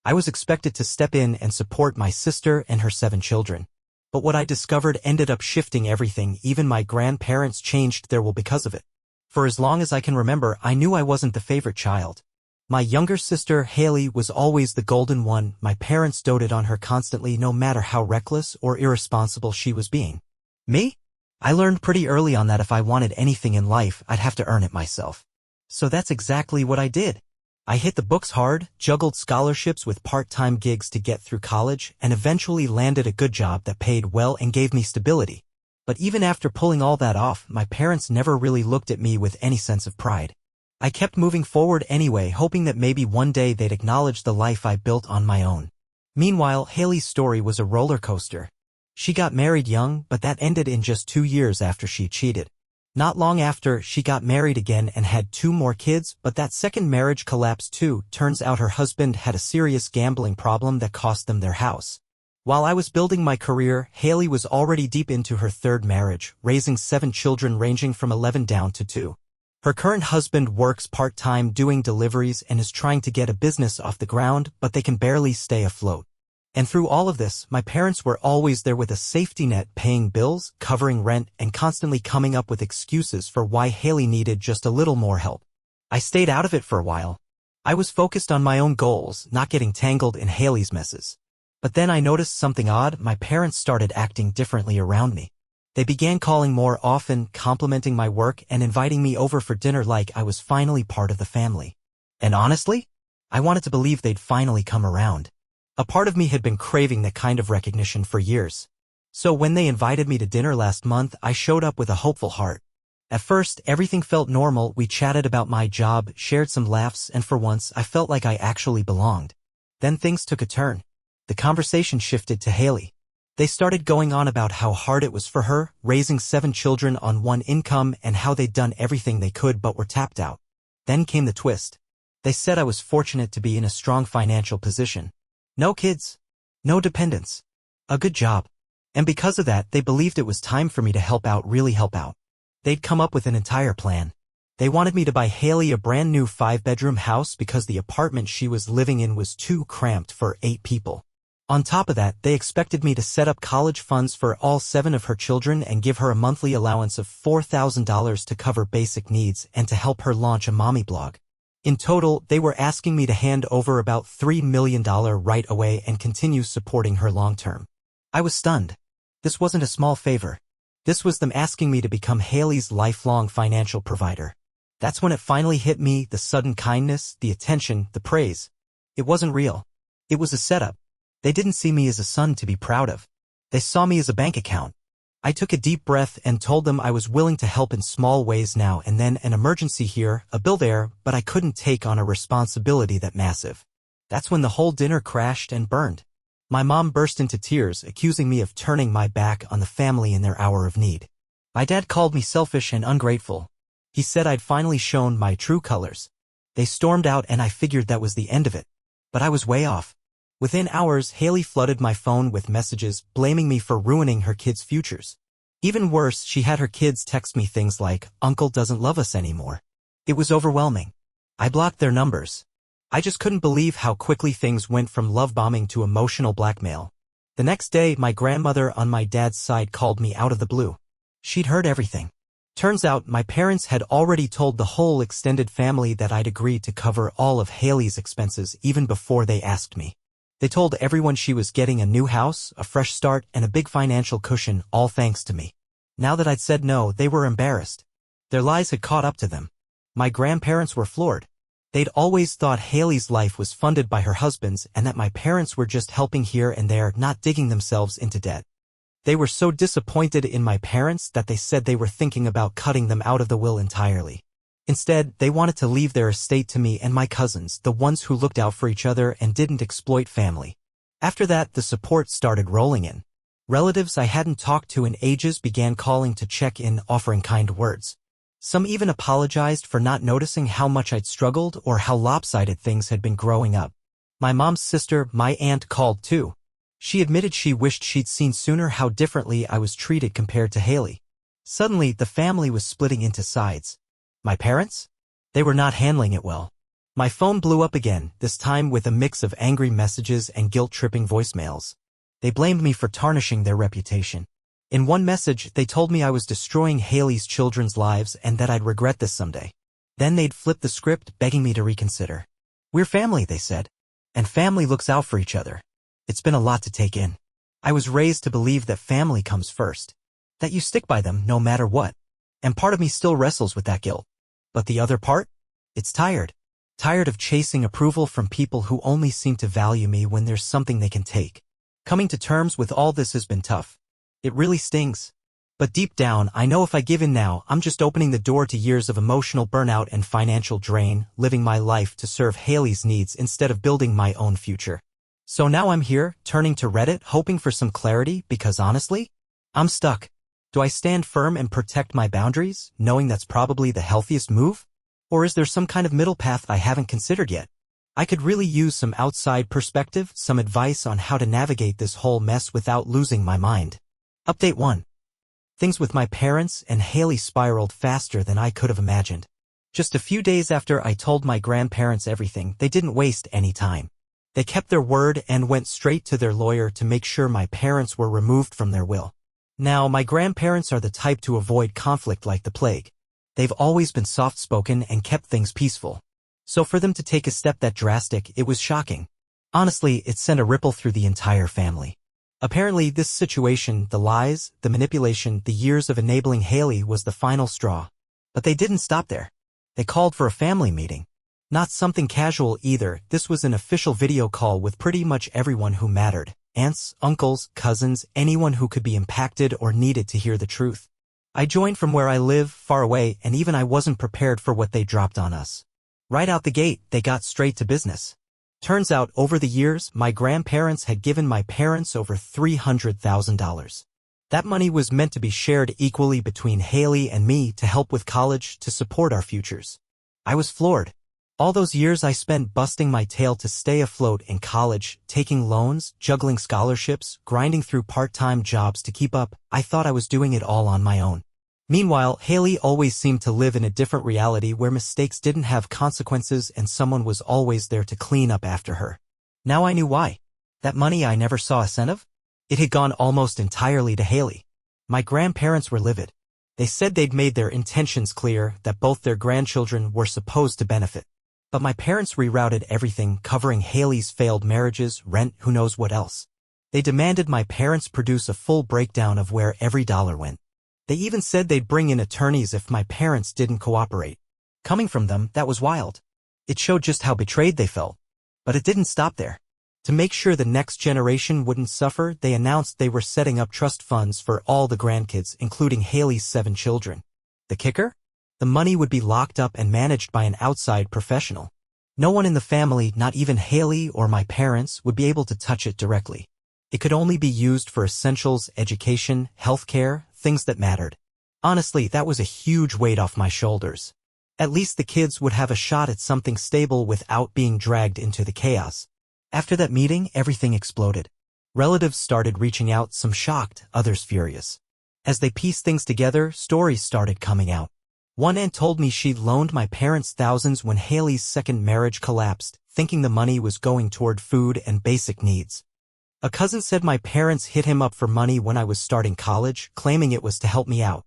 I was expected to step in and support my sister and her 7 children. But what I discovered ended up shifting everything. Even my grandparents changed their will because of it. For as long as I can remember, I knew I wasn't the favorite child. My younger sister, Haley, was always the golden one. My parents doted on her constantly, no matter how reckless or irresponsible she was being. Me? I learned pretty early on that if I wanted anything in life, I'd have to earn it myself. So that's exactly what I did. I hit the books hard, juggled scholarships with part-time gigs to get through college, and eventually landed a good job that paid well and gave me stability. But even after pulling all that off, my parents never really looked at me with any sense of pride. I kept moving forward anyway, hoping that maybe one day they'd acknowledge the life I built on my own. Meanwhile, Haley's story was a roller coaster. She got married young, but that ended in just 2 years after she cheated. Not long after, she got married again and had 2 more kids, but that second marriage collapsed too. Turns out her husband had a serious gambling problem that cost them their house. While I was building my career, Haley was already deep into her 3rd marriage, raising 7 children ranging from 11 down to 2. Her current husband works part-time doing deliveries and is trying to get a business off the ground, but they can barely stay afloat. And through all of this, my parents were always there with a safety net, paying bills, covering rent, and constantly coming up with excuses for why Haley needed just a little more help. I stayed out of it for a while. I was focused on my own goals, not getting tangled in Haley's messes. But then I noticed something odd. My parents started acting differently around me. They began calling more often, complimenting my work, and inviting me over for dinner like I was finally part of the family. And honestly, I wanted to believe they'd finally come around. A part of me had been craving that kind of recognition for years. So when they invited me to dinner last month, I showed up with a hopeful heart. At first, everything felt normal. We chatted about my job, shared some laughs, and for once, I felt like I actually belonged. Then things took a turn. The conversation shifted to Haley. They started going on about how hard it was for her, raising 7 children on one income, and how they'd done everything they could but were tapped out. Then came the twist. They said I was fortunate to be in a strong financial position. No kids. No dependents. A good job. And because of that, they believed it was time for me to help out, really help out. They'd come up with an entire plan. They wanted me to buy Haley a brand new 5-bedroom house because the apartment she was living in was too cramped for 8 people. On top of that, they expected me to set up college funds for all 7 of her children and give her a monthly allowance of $4,000 to cover basic needs and to help her launch a mommy blog. In total, they were asking me to hand over about $3 million right away and continue supporting her long-term. I was stunned. This wasn't a small favor. This was them asking me to become Haley's lifelong financial provider. That's when it finally hit me, the sudden kindness, the attention, the praise. It wasn't real. It was a setup. They didn't see me as a son to be proud of. They saw me as a bank account. I took a deep breath and told them I was willing to help in small ways now and then, an emergency here, a bill there, but I couldn't take on a responsibility that massive. That's when the whole dinner crashed and burned. My mom burst into tears, accusing me of turning my back on the family in their hour of need. My dad called me selfish and ungrateful. He said I'd finally shown my true colors. They stormed out and I figured that was the end of it. But I was way off. Within hours, Haley flooded my phone with messages, blaming me for ruining her kids' futures. Even worse, she had her kids text me things like, "Uncle doesn't love us anymore." It was overwhelming. I blocked their numbers. I just couldn't believe how quickly things went from love bombing to emotional blackmail. The next day, my grandmother on my dad's side called me out of the blue. She'd heard everything. Turns out, my parents had already told the whole extended family that I'd agreed to cover all of Haley's expenses even before they asked me. They told everyone she was getting a new house, a fresh start, and a big financial cushion, all thanks to me. Now that I'd said no, they were embarrassed. Their lies had caught up to them. My grandparents were floored. They'd always thought Haley's life was funded by her husband's and that my parents were just helping here and there, not digging themselves into debt. They were so disappointed in my parents that they said they were thinking about cutting them out of the will entirely. Instead, they wanted to leave their estate to me and my cousins, the ones who looked out for each other and didn't exploit family. After that, the support started rolling in. Relatives I hadn't talked to in ages began calling to check in, offering kind words. Some even apologized for not noticing how much I'd struggled or how lopsided things had been growing up. My mom's sister, my aunt, called too. She admitted she wished she'd seen sooner how differently I was treated compared to Haley. Suddenly, the family was splitting into sides. My parents? They were not handling it well. My phone blew up again, this time with a mix of angry messages and guilt-tripping voicemails. They blamed me for tarnishing their reputation. In one message, they told me I was destroying Haley's children's lives and that I'd regret this someday. Then they'd flip the script, begging me to reconsider. "We're family," they said. "And family looks out for each other." It's been a lot to take in. I was raised to believe that family comes first. That you stick by them no matter what. And part of me still wrestles with that guilt. But the other part? It's tired. Tired of chasing approval from people who only seem to value me when there's something they can take. Coming to terms with all this has been tough. It really stings. But deep down, I know if I give in now, I'm just opening the door to years of emotional burnout and financial drain, living my life to serve Haley's needs instead of building my own future. So now I'm here, turning to Reddit, hoping for some clarity, because honestly, I'm stuck. Do I stand firm and protect my boundaries, knowing that's probably the healthiest move? Or is there some kind of middle path I haven't considered yet? I could really use some outside perspective, some advice on how to navigate this whole mess without losing my mind. Update 1. Things with my parents and Haley spiraled faster than I could have imagined. Just a few days after I told my grandparents everything, they didn't waste any time. They kept their word and went straight to their lawyer to make sure my parents were removed from their will. Now, my grandparents are the type to avoid conflict like the plague. They've always been soft-spoken and kept things peaceful. So for them to take a step that drastic, it was shocking. Honestly, it sent a ripple through the entire family. Apparently, this situation, the lies, the manipulation, the years of enabling Haley was the final straw. But they didn't stop there. They called for a family meeting. Not something casual either, this was an official video call with pretty much everyone who mattered. Aunts, uncles, cousins, anyone who could be impacted or needed to hear the truth. I joined from where I live, far away, and even I wasn't prepared for what they dropped on us. Right out the gate, they got straight to business. Turns out, over the years, my grandparents had given my parents over $300,000. That money was meant to be shared equally between Haley and me to help with college, to support our futures. I was floored. All those years I spent busting my tail to stay afloat in college, taking loans, juggling scholarships, grinding through part-time jobs to keep up, I thought I was doing it all on my own. Meanwhile, Haley always seemed to live in a different reality where mistakes didn't have consequences and someone was always there to clean up after her. Now I knew why. That money I never saw a cent of? It had gone almost entirely to Haley. My grandparents were livid. They said they'd made their intentions clear, that both their grandchildren were supposed to benefit. But my parents rerouted everything, covering Haley's failed marriages, rent, who knows what else. They demanded my parents produce a full breakdown of where every dollar went. They even said they'd bring in attorneys if my parents didn't cooperate. Coming from them, that was wild. It showed just how betrayed they felt. But it didn't stop there. To make sure the next generation wouldn't suffer, they announced they were setting up trust funds for all the grandkids, including Haley's 7 children. The kicker? The money would be locked up and managed by an outside professional. No one in the family, not even Haley or my parents, would be able to touch it directly. It could only be used for essentials, education, healthcare, things that mattered. Honestly, that was a huge weight off my shoulders. At least the kids would have a shot at something stable without being dragged into the chaos. After that meeting, everything exploded. Relatives started reaching out, some shocked, others furious. As they pieced things together, stories started coming out. One aunt told me she'd loaned my parents thousands when Haley's second marriage collapsed, thinking the money was going toward food and basic needs. A cousin said my parents hit him up for money when I was starting college, claiming it was to help me out.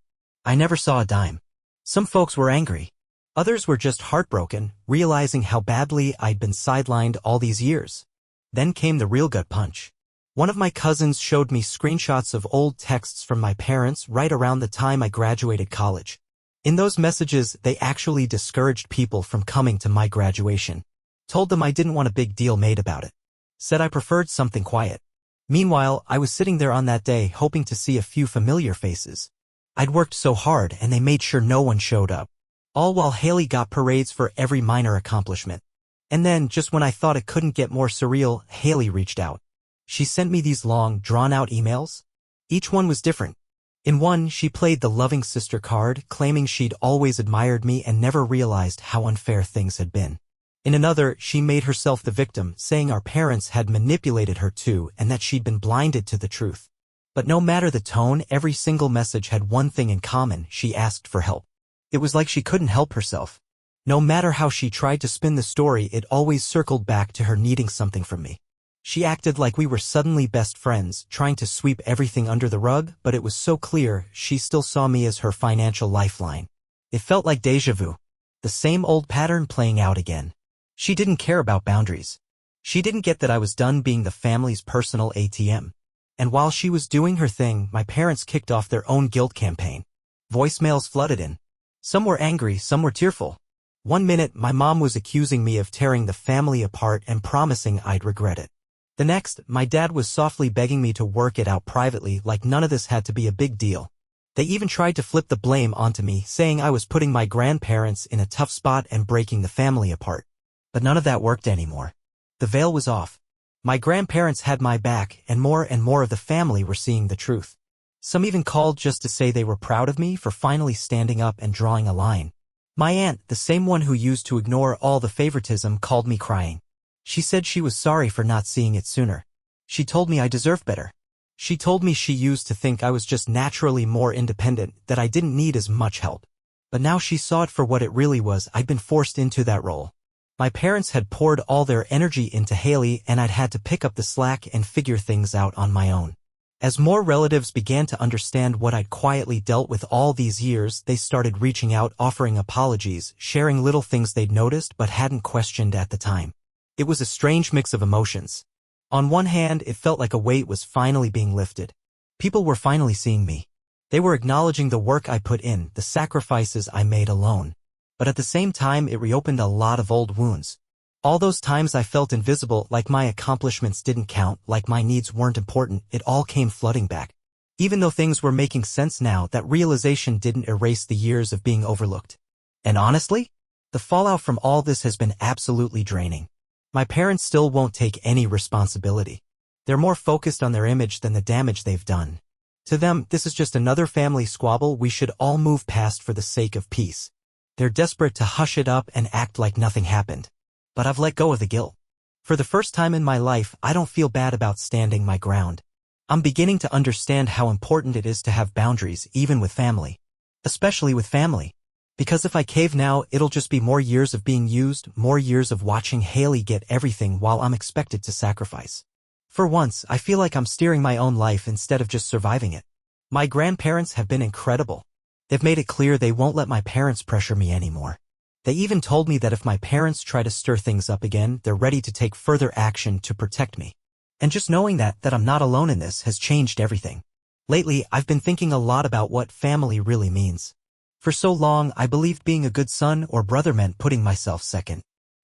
I never saw a dime. Some folks were angry. Others were just heartbroken, realizing how badly I'd been sidelined all these years. Then came the real gut punch. One of my cousins showed me screenshots of old texts from my parents right around the time I graduated college. In those messages, they actually discouraged people from coming to my graduation. Told them I didn't want a big deal made about it. Said I preferred something quiet. Meanwhile, I was sitting there on that day hoping to see a few familiar faces. I'd worked so hard and they made sure no one showed up. All while Haley got parades for every minor accomplishment. And then, just when I thought it couldn't get more surreal, Haley reached out. She sent me these long, drawn-out emails. Each one was different. In one, she played the loving sister card, claiming she'd always admired me and never realized how unfair things had been. In another, she made herself the victim, saying our parents had manipulated her too and that she'd been blinded to the truth. But no matter the tone, every single message had one thing in common: she asked for help. It was like she couldn't help herself. No matter how she tried to spin the story, it always circled back to her needing something from me. She acted like we were suddenly best friends, trying to sweep everything under the rug, but it was so clear she still saw me as her financial lifeline. It felt like déjà vu. The same old pattern playing out again. She didn't care about boundaries. She didn't get that I was done being the family's personal ATM. And while she was doing her thing, my parents kicked off their own guilt campaign. Voicemails flooded in. Some were angry, some were tearful. One minute, my mom was accusing me of tearing the family apart and promising I'd regret it. The next, my dad was softly begging me to work it out privately, like none of this had to be a big deal. They even tried to flip the blame onto me, saying I was putting my grandparents in a tough spot and breaking the family apart. But none of that worked anymore. The veil was off. My grandparents had my back, and more of the family were seeing the truth. Some even called just to say they were proud of me for finally standing up and drawing a line. My aunt, the same one who used to ignore all the favoritism, called me crying. She said she was sorry for not seeing it sooner. She told me I deserved better. She told me she used to think I was just naturally more independent, that I didn't need as much help. But now she saw it for what it really was. I'd been forced into that role. My parents had poured all their energy into Haley, and I'd had to pick up the slack and figure things out on my own. As more relatives began to understand what I'd quietly dealt with all these years, they started reaching out, offering apologies, sharing little things they'd noticed but hadn't questioned at the time. It was a strange mix of emotions. On one hand, it felt like a weight was finally being lifted. People were finally seeing me. They were acknowledging the work I put in, the sacrifices I made alone. But at the same time, it reopened a lot of old wounds. All those times I felt invisible, like my accomplishments didn't count, like my needs weren't important, it all came flooding back. Even though things were making sense now, that realization didn't erase the years of being overlooked. And honestly, the fallout from all this has been absolutely draining. My parents still won't take any responsibility. They're more focused on their image than the damage they've done. To them, this is just another family squabble we should all move past for the sake of peace. They're desperate to hush it up and act like nothing happened. But I've let go of the guilt. For the first time in my life, I don't feel bad about standing my ground. I'm beginning to understand how important it is to have boundaries, even with family. Especially with family. Because if I cave now, it'll just be more years of being used, more years of watching Haley get everything while I'm expected to sacrifice. For once, I feel like I'm steering my own life instead of just surviving it. My grandparents have been incredible. They've made it clear they won't let my parents pressure me anymore. They even told me that if my parents try to stir things up again, they're ready to take further action to protect me. And just knowing that I'm not alone in this has changed everything. Lately, I've been thinking a lot about what family really means. For so long, I believed being a good son or brother meant putting myself second.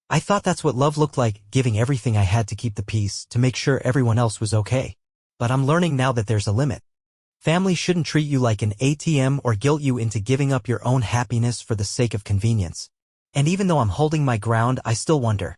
I thought that's what love looked like, giving everything I had to keep the peace, to make sure everyone else was okay. But I'm learning now that there's a limit. Family shouldn't treat you like an ATM or guilt you into giving up your own happiness for the sake of convenience. And even though I'm holding my ground, I still wonder.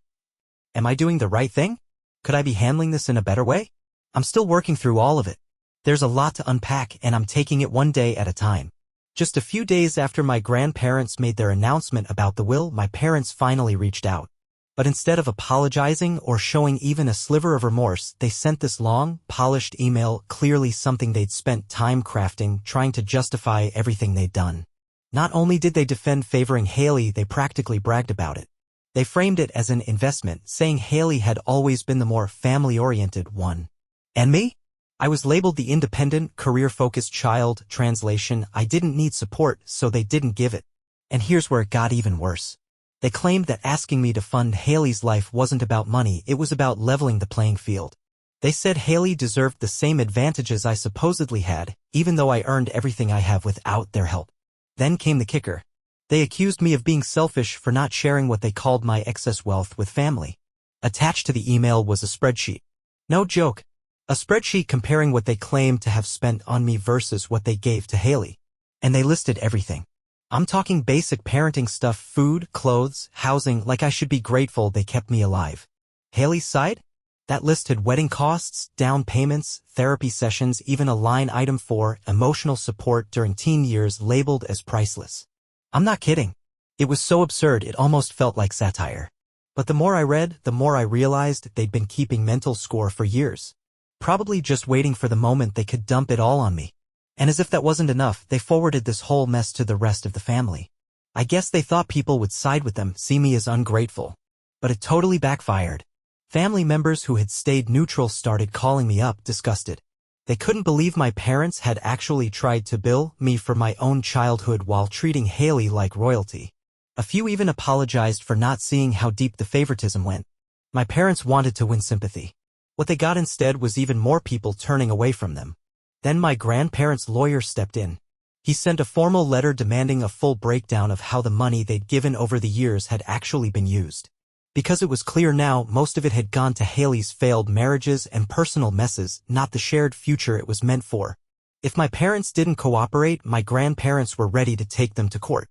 Am I doing the right thing? Could I be handling this in a better way? I'm still working through all of it. There's a lot to unpack, and I'm taking it one day at a time. Just a few days after my grandparents made their announcement about the will, my parents finally reached out. But instead of apologizing or showing even a sliver of remorse, they sent this long, polished email, clearly something they'd spent time crafting, trying to justify everything they'd done. Not only did they defend favoring Haley, they practically bragged about it. They framed it as an investment, saying Haley had always been the more family-oriented one. And me? I was labeled the independent, career-focused child. Translation, I didn't need support, so they didn't give it. And here's where it got even worse. They claimed that asking me to fund Haley's life wasn't about money, it was about leveling the playing field. They said Haley deserved the same advantages I supposedly had, even though I earned everything I have without their help. Then came the kicker. They accused me of being selfish for not sharing what they called my excess wealth with family. Attached to the email was a spreadsheet. No joke. A spreadsheet comparing what they claimed to have spent on me versus what they gave to Haley. And they listed everything. I'm talking basic parenting stuff, food, clothes, housing, like I should be grateful they kept me alive. Haley's side? That list had wedding costs, down payments, therapy sessions, even a line item for emotional support during teen years labeled as priceless. I'm not kidding. It was so absurd it almost felt like satire. But the more I read, the more I realized they'd been keeping mental score for years. Probably just waiting for the moment they could dump it all on me. And as if that wasn't enough, they forwarded this whole mess to the rest of the family. I guess they thought people would side with them, see me as ungrateful. But it totally backfired. Family members who had stayed neutral started calling me up, disgusted. They couldn't believe my parents had actually tried to bill me for my own childhood while treating Haley like royalty. A few even apologized for not seeing how deep the favoritism went. My parents wanted to win sympathy. What they got instead was even more people turning away from them. Then my grandparents' lawyer stepped in. He sent a formal letter demanding a full breakdown of how the money they'd given over the years had actually been used. Because it was clear now, most of it had gone to Haley's failed marriages and personal messes, not the shared future it was meant for. If my parents didn't cooperate, my grandparents were ready to take them to court.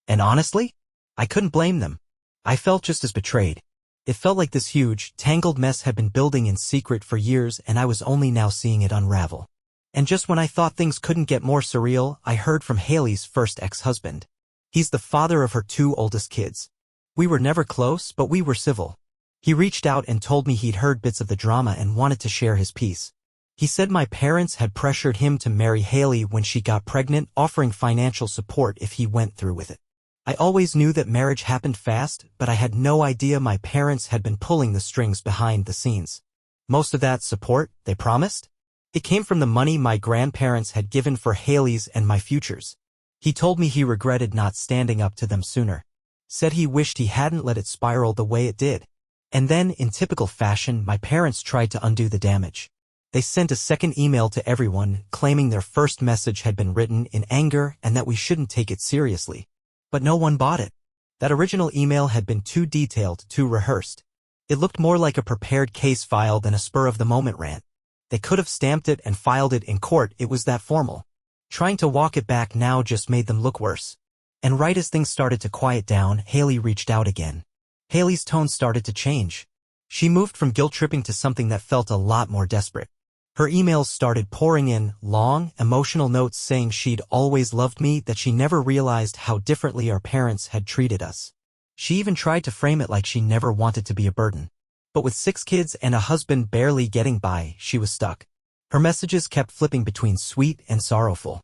And honestly, I couldn't blame them. I felt just as betrayed. It felt like this huge, tangled mess had been building in secret for years and I was only now seeing it unravel. And just when I thought things couldn't get more surreal, I heard from Haley's first ex-husband. He's the father of her 2 oldest kids. We were never close, but we were civil. He reached out and told me he'd heard bits of the drama and wanted to share his piece. He said my parents had pressured him to marry Haley when she got pregnant, offering financial support if he went through with it. I always knew that marriage happened fast, but I had no idea my parents had been pulling the strings behind the scenes. Most of that support, they promised? It came from the money my grandparents had given for Haley's and my futures. He told me he regretted not standing up to them sooner. Said he wished he hadn't let it spiral the way it did. And then, in typical fashion, my parents tried to undo the damage. They sent a second email to everyone, claiming their first message had been written in anger and that we shouldn't take it seriously. But no one bought it. That original email had been too detailed, too rehearsed. It looked more like a prepared case file than a spur-of-the-moment rant. They could have stamped it and filed it in court, it was that formal. Trying to walk it back now just made them look worse. And right as things started to quiet down, Haley reached out again. Haley's tone started to change. She moved from guilt-tripping to something that felt a lot more desperate. Her emails started pouring in, long, emotional notes saying she'd always loved me, that she never realized how differently our parents had treated us. She even tried to frame it like she never wanted to be a burden. But with 6 kids and a husband barely getting by, she was stuck. Her messages kept flipping between sweet and sorrowful.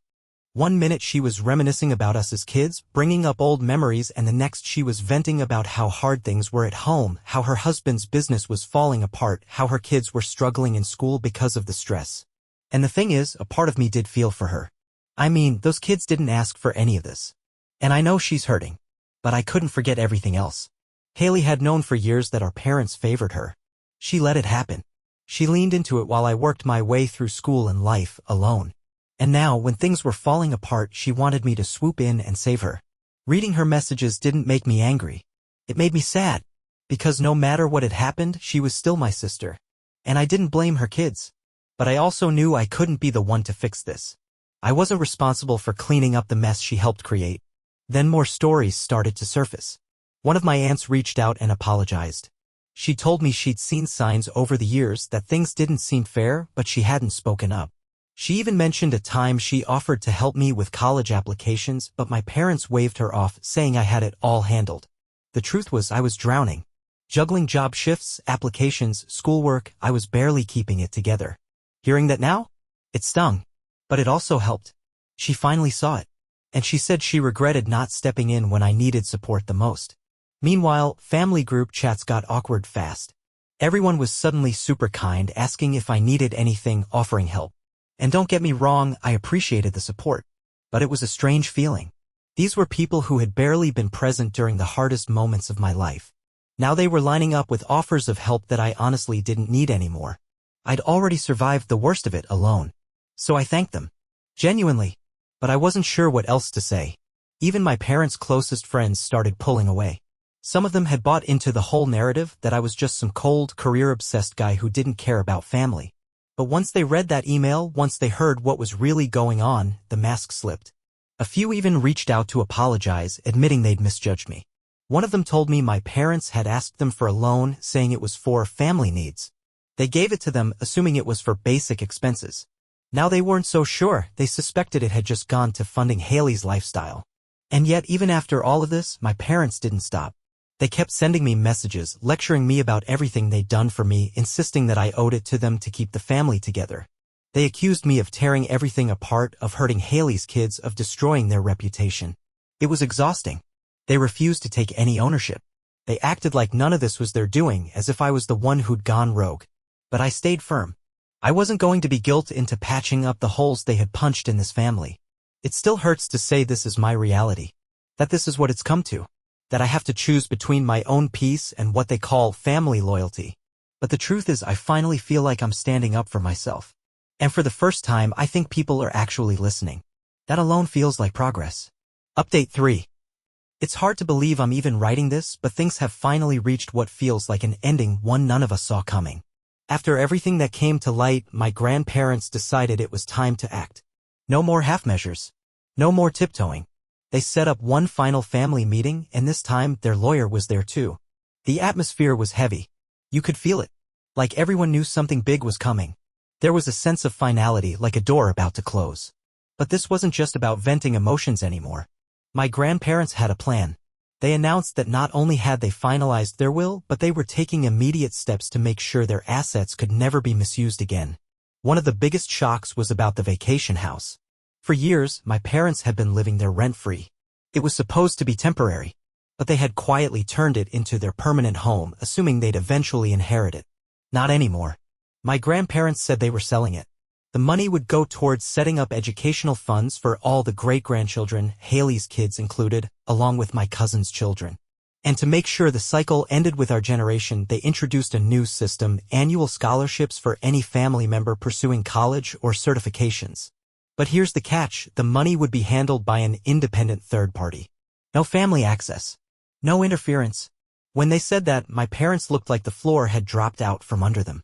One minute she was reminiscing about us as kids, bringing up old memories, and the next she was venting about how hard things were at home, how her husband's business was falling apart, how her kids were struggling in school because of the stress. And the thing is, a part of me did feel for her. I mean, those kids didn't ask for any of this. And I know she's hurting. But I couldn't forget everything else. Haley had known for years that our parents favored her. She let it happen. She leaned into it while I worked my way through school and life alone. And now, when things were falling apart, she wanted me to swoop in and save her. Reading her messages didn't make me angry. It made me sad. Because no matter what had happened, she was still my sister. And I didn't blame her kids. But I also knew I couldn't be the one to fix this. I wasn't responsible for cleaning up the mess she helped create. Then more stories started to surface. One of my aunts reached out and apologized. She told me she'd seen signs over the years that things didn't seem fair, but she hadn't spoken up. She even mentioned a time she offered to help me with college applications, but my parents waved her off, saying I had it all handled. The truth was I was drowning. Juggling job shifts, applications, schoolwork, I was barely keeping it together. Hearing that now? It stung. But it also helped. She finally saw it. And she said she regretted not stepping in when I needed support the most. Meanwhile, family group chats got awkward fast. Everyone was suddenly super kind, asking if I needed anything, offering help. And don't get me wrong, I appreciated the support. But it was a strange feeling. These were people who had barely been present during the hardest moments of my life. Now they were lining up with offers of help that I honestly didn't need anymore. I'd already survived the worst of it alone. So I thanked them. Genuinely. But I wasn't sure what else to say. Even my parents' closest friends started pulling away. Some of them had bought into the whole narrative that I was just some cold, career-obsessed guy who didn't care about family. But once they read that email, once they heard what was really going on, the mask slipped. A few even reached out to apologize, admitting they'd misjudged me. One of them told me my parents had asked them for a loan, saying it was for family needs. They gave it to them, assuming it was for basic expenses. Now they weren't so sure, they suspected it had just gone to funding Haley's lifestyle. And yet, even after all of this, my parents didn't stop. They kept sending me messages, lecturing me about everything they'd done for me, insisting that I owed it to them to keep the family together. They accused me of tearing everything apart, of hurting Haley's kids, of destroying their reputation. It was exhausting. They refused to take any ownership. They acted like none of this was their doing, as if I was the one who'd gone rogue. But I stayed firm. I wasn't going to be guilted into patching up the holes they had punched in this family. It still hurts to say this is my reality. That this is what it's come to. That I have to choose between my own peace and what they call family loyalty. But the truth is I finally feel like I'm standing up for myself. And for the first time I think people are actually listening. That alone feels like progress. Update 3. It's hard to believe I'm even writing this, but things have finally reached what feels like an ending one none of us saw coming. After everything that came to light, my grandparents decided it was time to act. No more half measures. No more tiptoeing. They set up one final family meeting, and this time their lawyer was there too. The atmosphere was heavy. You could feel it. Like everyone knew something big was coming. There was a sense of finality, like a door about to close. But this wasn't just about venting emotions anymore. My grandparents had a plan. They announced that not only had they finalized their will, but they were taking immediate steps to make sure their assets could never be misused again. One of the biggest shocks was about the vacation house. For years, my parents had been living there rent-free. It was supposed to be temporary, but they had quietly turned it into their permanent home, assuming they'd eventually inherit it. Not anymore. My grandparents said they were selling it. The money would go towards setting up educational funds for all the great-grandchildren, Haley's kids included, along with my cousin's children. And to make sure the cycle ended with our generation, they introduced a new system, annual scholarships for any family member pursuing college or certifications. But here's the catch, the money would be handled by an independent third party. No family access. No interference. When they said that, my parents looked like the floor had dropped out from under them.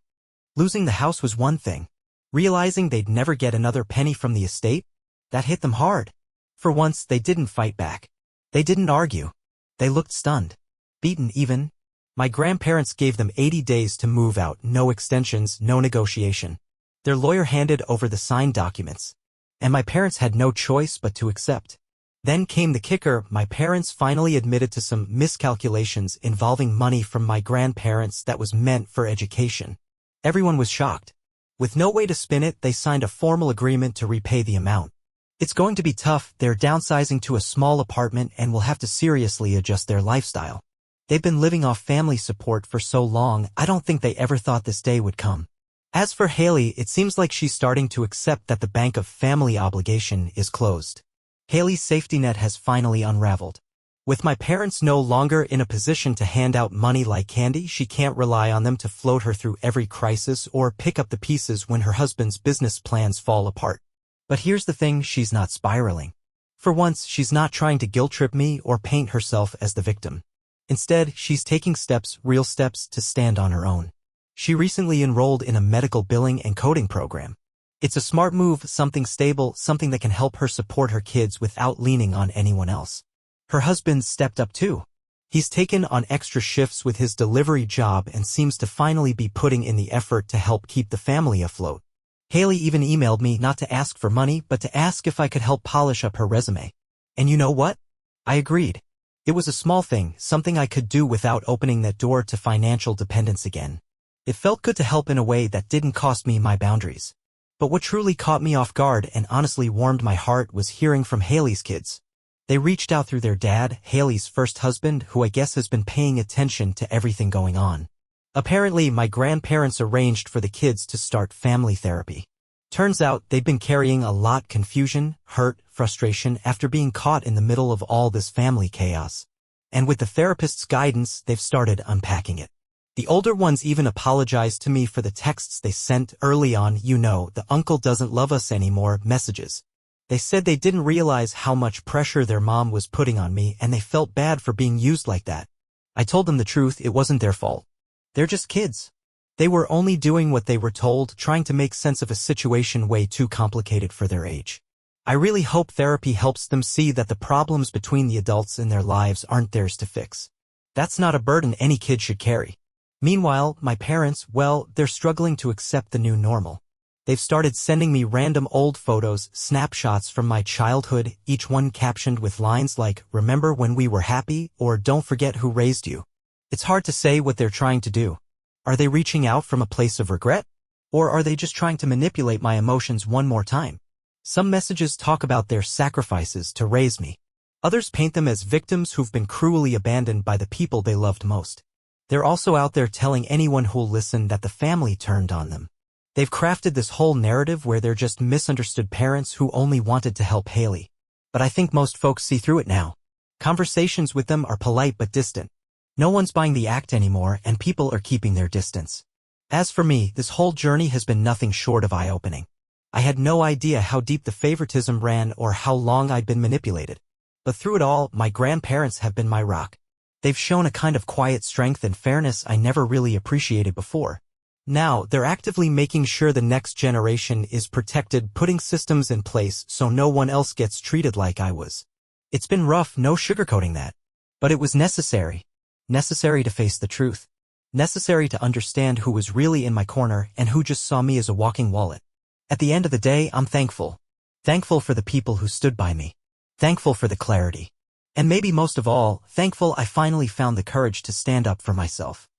Losing the house was one thing. Realizing they'd never get another penny from the estate, that hit them hard. For once, they didn't fight back. They didn't argue. They looked stunned. Beaten even. My grandparents gave them 80 days to move out, no extensions, no negotiation. Their lawyer handed over the signed documents. And my parents had no choice but to accept. Then came the kicker, my parents finally admitted to some miscalculations involving money from my grandparents that was meant for education. Everyone was shocked. With no way to spin it, they signed a formal agreement to repay the amount. It's going to be tough, they're downsizing to a small apartment and will have to seriously adjust their lifestyle. They've been living off family support for so long, I don't think they ever thought this day would come. As for Haley, it seems like she's starting to accept that the bank of family obligation is closed. Haley's safety net has finally unraveled. With my parents no longer in a position to hand out money like candy, she can't rely on them to float her through every crisis or pick up the pieces when her husband's business plans fall apart. But here's the thing, she's not spiraling. For once, she's not trying to guilt-trip me or paint herself as the victim. Instead, she's taking steps, real steps, to stand on her own. She recently enrolled in a medical billing and coding program. It's a smart move, something stable, something that can help her support her kids without leaning on anyone else. Her husband stepped up too. He's taken on extra shifts with his delivery job and seems to finally be putting in the effort to help keep the family afloat. Haley even emailed me not to ask for money, but to ask if I could help polish up her resume. And you know what? I agreed. It was a small thing, something I could do without opening that door to financial dependence again. It felt good to help in a way that didn't cost me my boundaries. But what truly caught me off guard and honestly warmed my heart was hearing from Haley's kids. They reached out through their dad, Haley's first husband, who I guess has been paying attention to everything going on. Apparently, my grandparents arranged for the kids to start family therapy. Turns out they'd been carrying a lot confusion, hurt, frustration after being caught in the middle of all this family chaos. And with the therapist's guidance, they've started unpacking it. The older ones even apologized to me for the texts they sent early on, the uncle doesn't love us anymore messages. They said they didn't realize how much pressure their mom was putting on me and they felt bad for being used like that. I told them the truth, it wasn't their fault. They're just kids. They were only doing what they were told, trying to make sense of a situation way too complicated for their age. I really hope therapy helps them see that the problems between the adults in their lives aren't theirs to fix. That's not a burden any kid should carry. Meanwhile, my parents, well, they're struggling to accept the new normal. They've started sending me random old photos, snapshots from my childhood, each one captioned with lines like, "Remember when we were happy," or "Don't forget who raised you." It's hard to say what they're trying to do. Are they reaching out from a place of regret? Or are they just trying to manipulate my emotions one more time? Some messages talk about their sacrifices to raise me. Others paint them as victims who've been cruelly abandoned by the people they loved most. They're also out there telling anyone who'll listen that the family turned on them. They've crafted this whole narrative where they're just misunderstood parents who only wanted to help Haley. But I think most folks see through it now. Conversations with them are polite but distant. No one's buying the act anymore, and people are keeping their distance. As for me, this whole journey has been nothing short of eye-opening. I had no idea how deep the favoritism ran or how long I'd been manipulated. But through it all, my grandparents have been my rock. They've shown a kind of quiet strength and fairness I never really appreciated before. Now, they're actively making sure the next generation is protected, putting systems in place so no one else gets treated like I was. It's been rough, no sugarcoating that. But it was necessary. Necessary to face the truth. Necessary to understand who was really in my corner and who just saw me as a walking wallet. At the end of the day, I'm thankful. Thankful for the people who stood by me. Thankful for the clarity. And maybe most of all, thankful I finally found the courage to stand up for myself.